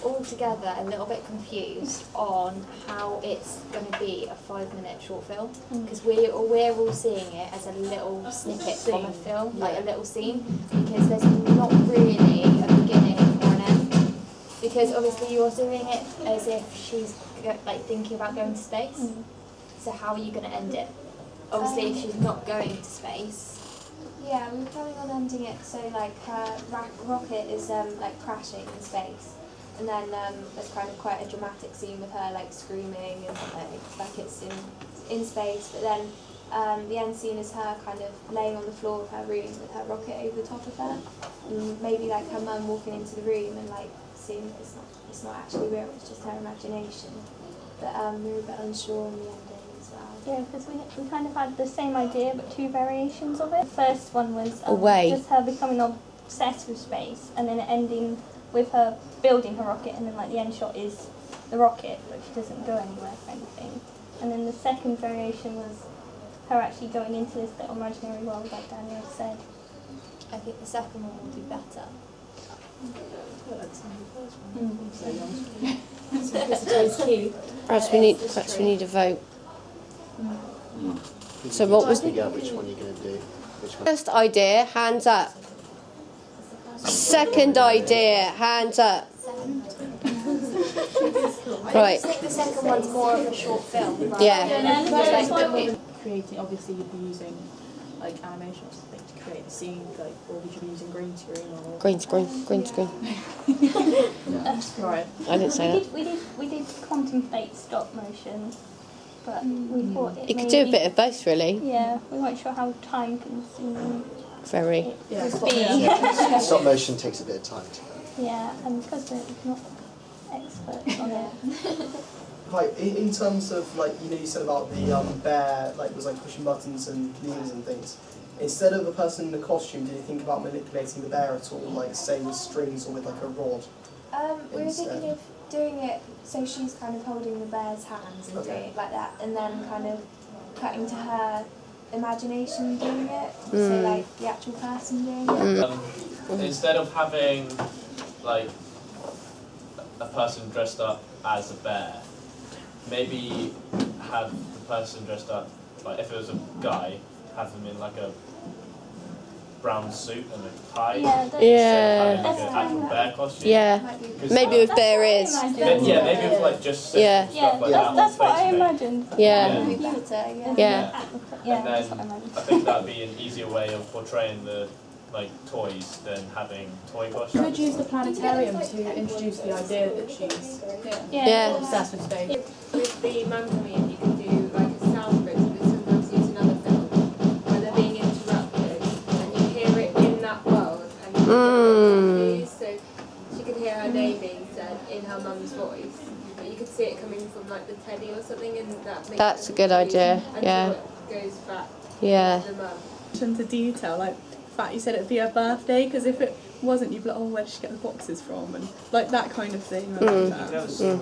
altogether a little bit confused on how it's going to be a 5-minute short film, because we're all seeing it as a little snippet from a film, like a little scene, because there's not really a beginning or an end. Because obviously you're doing it as if she's like thinking about going to space. So how are you going to end it? Obviously, if she's not going to space. Yeah, we're planning on ending it so like her rocket is like crashing in space, and then there's kind of quite a dramatic scene with her like screaming and like it's in space. But then the end scene is her kind of laying on the floor of her room with her rocket over the top of her, and maybe like her mum walking into the room and like seeing that it's not actually real, it's just her imagination. But we're a bit unsure on the ending. Yeah, because we kind of had the same idea but two variations of it. The first one was just her becoming obsessed with space, and then ending with her building her rocket, and then like the end shot is the rocket but she doesn't go anywhere kind of thing. And then the second variation was her actually going into this little imaginary world like Daniel said. I think the second one will do better. Perhaps we need a vote. So what was which one you're going to do? first idea? Hands up. Second idea, hands up. Right. I think the second one's more of a short film. Right? Yeah. Creating, obviously you'd be using like animation or something to create the scene, like, or would you be using green screen or Green screen. right? I didn't say that. We did contemplate stop motion, but we thought it You could do a bit of both, really. Yeah, we weren't sure how time consuming Very. it would be. Stop motion takes a bit of time to go. Yeah, and because we're not experts on it. Like in terms of like you said about the bear was like pushing buttons and levers and things. Instead of a person in a costume, did you think about manipulating the bear at all, like say with strings or with like a rod? We were thinking of doing it so she's kind of holding the bear's hands and doing it like that, and then kind of cutting to her imagination doing it, so like the actual person doing it. Instead of having like a person dressed up as a bear, maybe have the person dressed up, like if it was a guy, have them in like a brown suit and a tie. Yeah. Instead of having like an actual bear costume. Yeah. Maybe with bear ears. Yeah, maybe with like just stuff like that. That's what I on face imagined. Yeah. Yeah, And that's then what I imagined. I think that'd be an easier way of portraying the toys than having toy costumes. Could use the planetarium to introduce the idea that she's Yeah. obsessed with space. With the Mummy, you can do like a sound bridge, but sometimes use another film where they're being interrupted and you hear it in that world and you get confused. So she could hear her name being said in her mum's voice, but you could see it coming from like the teddy or something, and that makes That's a good idea. Yeah. it goes back Yeah. to the mum. Attention to detail, like the fact you said it'd be her birthday, because if it wasn't, you'd be like, oh, where did she get the boxes from, and like that kind of thing. I like that.